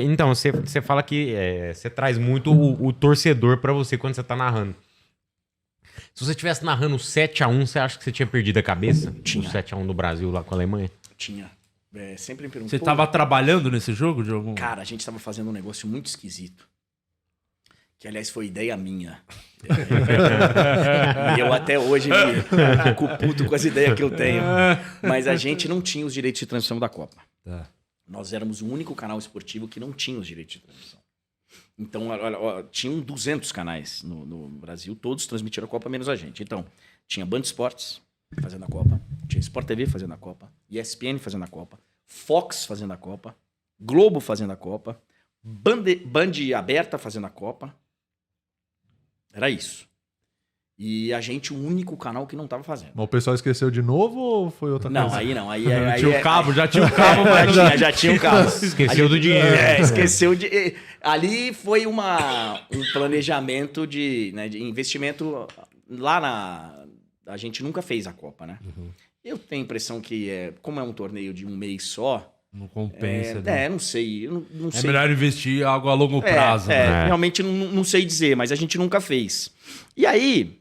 Então, você fala que você traz muito o torcedor pra você quando você tá narrando. Se você estivesse narrando 7-1, você acha que você tinha perdido a cabeça? Tinha. O 7-1 do Brasil lá com a Alemanha? Tinha. Sempre me perguntou. Você tava trabalhando nesse jogo, Diogo? Cara, a gente tava fazendo um negócio muito esquisito. Que, aliás, foi ideia minha. E eu até hoje me fico puto com as ideias que eu tenho. Mas a gente não tinha os direitos de transmissão da Copa. Tá. Nós éramos o único canal esportivo que não tinha os direitos de transmissão. Então, tinham 200 canais no Brasil, todos transmitiram a Copa, menos a gente. Então, tinha Band Esportes fazendo a Copa, tinha Sport TV fazendo a Copa, ESPN fazendo a Copa, Fox fazendo a Copa, Globo fazendo a Copa, Band Aberta fazendo a Copa. Era isso. E a gente, o único canal que não tava fazendo. Mas o pessoal esqueceu de novo ou foi outra Não, coisa? aí não. Aí Tinha o cabo, já tinha o cabo, mas já tinha o cabo. Esqueceu do dinheiro. Esqueceu de... Ali foi um planejamento de investimento lá na... A gente nunca fez a Copa, né? Uhum. Eu tenho a impressão que, como é um torneio de um mês só... não compensa. né? Não sei. Não É sei. melhor investir algo a longo prazo. né? Realmente não sei dizer, mas a gente nunca fez. E aí,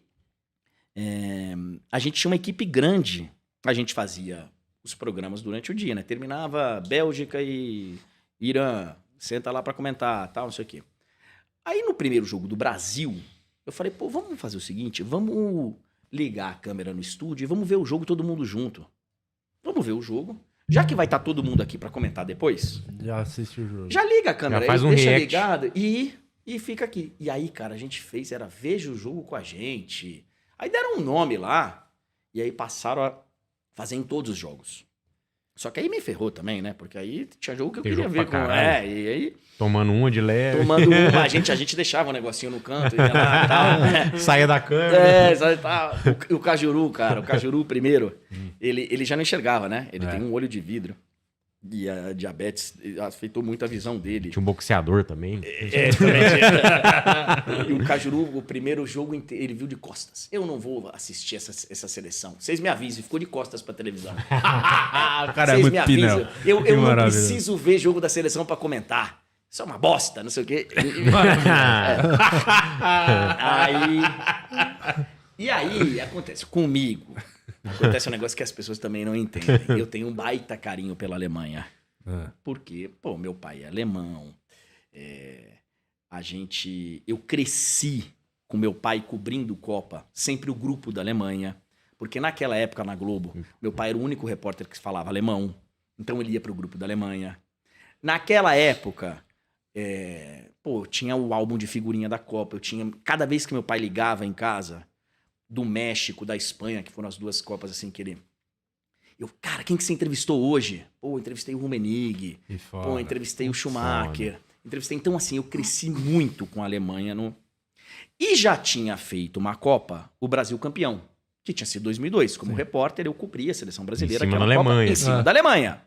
a gente tinha uma equipe grande. A gente fazia os programas durante o dia, né? Terminava Bélgica e Irã, senta lá pra comentar, tal, não sei o quê. Aí no primeiro jogo do Brasil, eu falei, pô, vamos fazer o seguinte, vamos ligar a câmera no estúdio e vamos ver o jogo todo mundo junto. Vamos ver o jogo. Já que vai estar todo mundo aqui pra comentar depois, Já assiste o jogo. já liga a câmera, Já faz aí, um deixa react. ligado e fica aqui. E aí, cara, a gente fez, era Veja o Jogo com a gente. Aí deram um nome lá, e aí passaram a fazer em todos os jogos. Só que aí me ferrou também, né? Porque aí tinha jogo que eu Tem queria jogo ver pra com... caralho. E aí, Tomando uma de leve. tomando uma, a gente deixava um negocinho no canto, ia lá e tal, né? Saia da câmera. Sabe, tá. O Cajuru, cara, o Cajuru primeiro, ele já não enxergava, né? Ele tem um olho de vidro. E a diabetes afetou muito a visão dele. Tinha um boxeador também. E o Cajuru, o primeiro jogo inteiro, ele viu de costas. Eu não vou assistir essa seleção. Vocês me avisem, ficou de costas pra televisão. O cara é Vocês muito me avisam. pinel. Eu Que não maravilha. preciso ver jogo da seleção pra comentar. Isso é uma bosta, não sei o quê. E aí, acontece comigo. Acontece um negócio que as pessoas também não entendem. Eu tenho um baita carinho pela Alemanha. Porque, pô, meu pai é alemão. Eu cresci com meu pai cobrindo Copa, sempre o grupo da Alemanha. Porque naquela época, na Globo, meu pai era o único repórter que falava alemão. Então ele ia pro grupo da Alemanha. Naquela época, tinha o álbum de figurinha da Copa. Cada vez que meu pai ligava em casa, do México, da Espanha, que foram as duas Copas assim que ele... cara, quem que você entrevistou hoje? Pô, entrevistei o Rummenigge. Pô, entrevistei o Schumacher. Então, assim, eu cresci muito com a Alemanha. E já tinha feito uma Copa, o Brasil campeão, que tinha sido 2002. Como repórter, eu cobria a seleção brasileira. Em cima que era da uma Copa Alemanha. Em cima da Alemanha.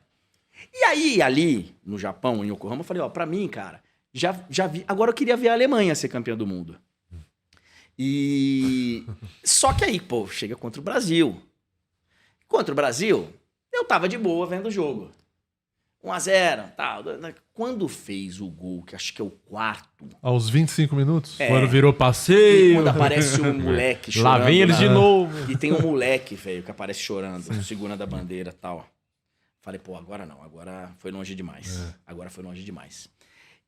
E aí, ali, no Japão, em Yokohama, eu falei, pra mim, cara, já vi... Agora eu queria ver a Alemanha ser campeã do mundo. Só que aí, pô, chega contra o Brasil. Contra o Brasil, eu tava de boa vendo o jogo. 1-0, tal. Quando fez o gol, que acho que é o quarto... Aos 25 minutos? Quando virou E passeio. quando aparece um moleque chorando... Lá vem eles de novo. E tem um moleque, velho, que aparece chorando, segurando a bandeira e tal. Falei, pô, agora não. Agora foi longe demais. Agora foi longe demais.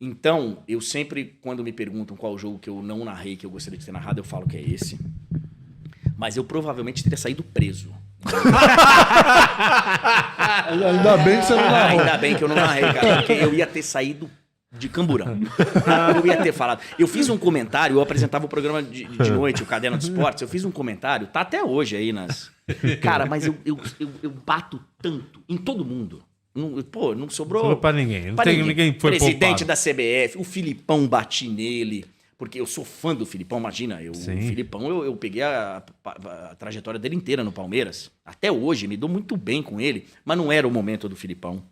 Então, eu sempre, quando me perguntam qual jogo que eu não narrei, que eu gostaria de ter narrado, eu falo que é esse. Mas eu provavelmente teria saído preso. Ainda bem que você não narrou. Ainda bem que eu não narrei, cara, porque eu ia ter saído de camburão. Eu ia ter falado. Eu fiz um comentário, eu apresentava o programa de noite, o Caderno de Esportes, eu fiz um comentário, tá até hoje aí nas... Cara, mas eu bato tanto em todo mundo. Não sobrou... Sobrou pra ninguém. Pra Ninguém foi Presidente poupado. da CBF, o Filipão bati nele, porque eu sou fã do Filipão, imagina. O Filipão, eu peguei a trajetória dele inteira no Palmeiras. Até hoje, me dou muito bem com ele, mas não era o momento do Filipão.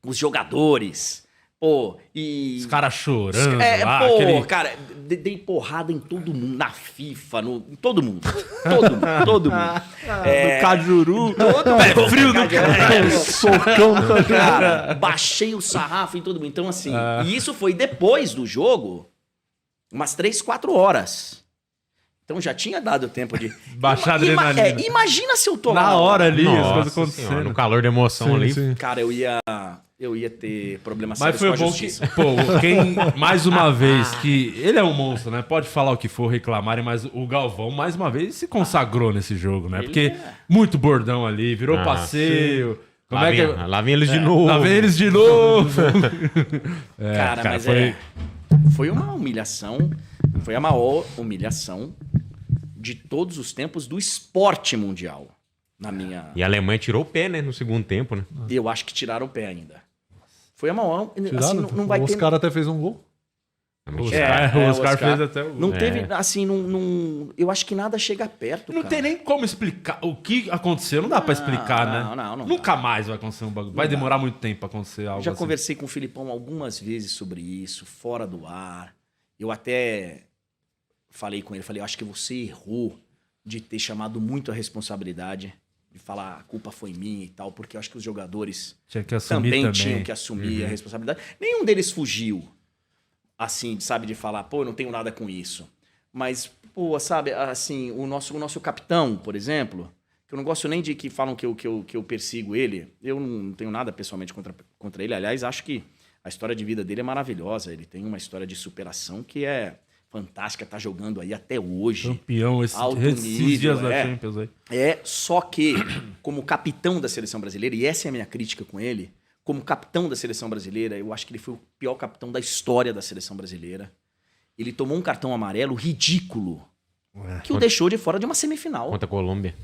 Os jogadores, Pô, e... Os caras chorando lá. pô, aquele... cara, dei porrada em todo mundo, na FIFA, em todo mundo. Todo mundo. No Cajuru. Pé frio do cara. Socão no Cajuru. Cara, baixei o sarrafo em todo mundo. Então, assim, e isso foi depois do jogo, umas 3, 4 horas. Então já tinha dado tempo de... Baixar a adrenalina. Imagina se eu tô Na lá. hora ali, as Nossa coisas senhora, acontecendo. no calor da emoção Sim, ali. sim. Cara, eu ia ter problemas Mas sérios foi com a bom que, justiça. pô, quem, mais uma vez, que ele é um monstro, né? Pode falar o que for, reclamarem, mas o Galvão, mais uma vez, se consagrou nesse jogo, né? Ele Porque é. muito bordão ali, virou Ah, passeio. Como Lá, é que vem, lá vem eles de novo. Lá vem eles de novo. Cara, mas foi uma humilhação. Foi a maior humilhação de todos os tempos do esporte mundial. Na minha... E a Alemanha tirou o pé, né? No segundo tempo, né? Eu acho que tiraram o pé ainda. Foi a maior... Tiraram? Assim, não vai o ter... Oscar até fez um gol. O o Oscar Oscar fez até o... Não teve, assim, eu acho que nada chega perto, Não cara. tem nem como explicar o que aconteceu. Não dá pra explicar, né? Não Nunca mais vai acontecer um bagulho. Vai Não dá. demorar muito tempo pra acontecer algo Já assim. conversei com o Filipão algumas vezes sobre isso, fora do ar. Eu até falei com ele, eu acho que você errou de ter chamado muito a responsabilidade, de falar a culpa foi minha e tal, porque eu acho que os jogadores Tinha que assumir também tinham que assumir a responsabilidade. Nenhum deles fugiu, assim, sabe, de falar, pô, eu não tenho nada com isso. Mas, pô, sabe, assim, o nosso capitão, por exemplo, que eu não gosto nem de que falam que eu persigo ele, eu não tenho nada pessoalmente contra ele. Aliás, acho que a história de vida dele é maravilhosa. Ele tem uma história de superação que é fantástica, tá jogando aí até hoje. Campeão Alto esses nível, dias da Champions aí. Só que, como capitão da seleção brasileira, e essa é a minha crítica com ele, como capitão da seleção brasileira, eu acho que ele foi o pior capitão da história da seleção brasileira. Ele tomou um cartão amarelo ridículo, que o deixou de fora de uma semifinal. Contra a Colômbia.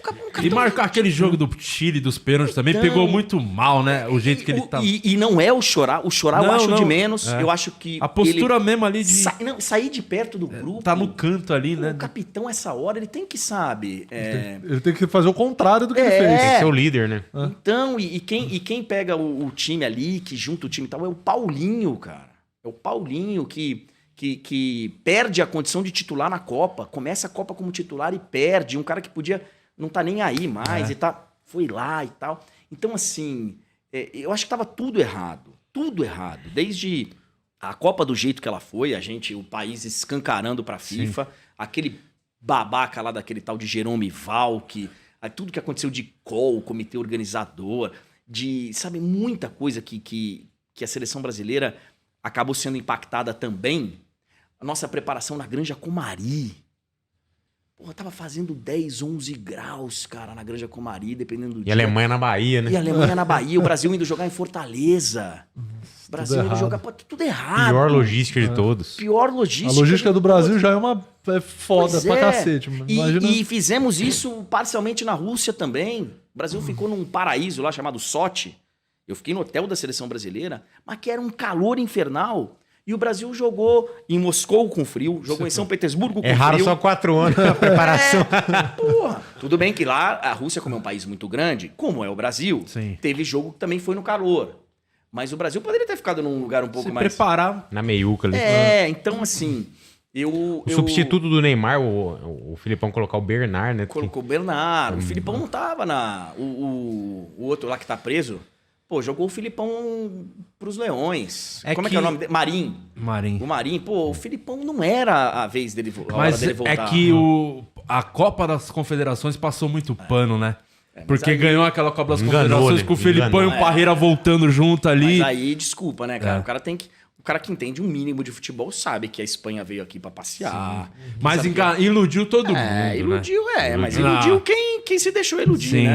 Um cartão E marcar aquele jogo do Chile, dos pênaltis também, Então, pegou muito mal, né? O jeito que ele tava. E não é o chorar eu Não, acho não. de menos. É. Eu acho que A postura mesmo ali de. sair de perto do grupo. Tá no canto ali, né? O capitão, essa hora, ele tem que, sabe... Ele tem que fazer o contrário do que ele Tem fez. que ser o líder, né? Então, quem pega o time ali, que junta o time e tal, é o Paulinho, cara. É o Paulinho que perde a condição de titular na Copa. Começa a Copa como titular e perde. Um cara que podia não tá nem aí mais e tá, foi lá e tal. Então, assim, eu acho que tava tudo errado. Tudo errado. Desde a Copa do jeito que ela foi, o país escancarando pra FIFA, aquele babaca lá daquele tal de Jerome Valk, tudo que aconteceu de comitê organizador, sabe, muita coisa que a seleção brasileira acabou sendo impactada também. A nossa preparação na Granja Comari. Porra, tava fazendo 10, 11 graus, cara, na Granja Comari, dependendo do dia. E a Alemanha na Bahia, né? E a Alemanha na Bahia, o Brasil indo jogar em Fortaleza. O Brasil indo errado. jogar... Pô, tudo errado. Pior logística de todos. Pior logística. A logística do Brasil já é foda Pois pra é. cacete. Imagina... E fizemos isso parcialmente na Rússia também. O Brasil ficou num paraíso lá chamado Sochi. Eu fiquei no hotel da seleção brasileira, mas que era um calor infernal. E o Brasil jogou em Moscou com frio, jogou em São Petersburgo com frio. Erraram só 4 anos na preparação. Porra. Tudo bem que lá a Rússia, como é um país muito grande, como é o Brasil, Sim. teve jogo que também foi no calor. Mas o Brasil poderia ter ficado num lugar um pouco Se mais... preparar. Na meiuca ali. Então assim, O substituto do Neymar, o Filipão colocar o Bernard, né? colocou o Bernardo. O Filipão não tava na... O outro lá que tá preso... Pô, jogou o Filipão pros Leões. Como é que é o nome dele? Marinho. O Marinho. Pô, o Filipão não era a vez dele, a hora Mas dele voltar. é que a Copa das Confederações passou muito pano, né? Porque aí- ganhou aquela Copa das Enganou, Confederações né? com o Filipão e o Enganou. Parreira voltando junto ali. Mas aí, desculpa, né, cara? É. O cara que entende um mínimo de futebol sabe que a Espanha veio aqui pra passear. Mas sabe iludiu todo mundo. iludiu, né? mas iludiu quem se deixou iludir, Sim. né?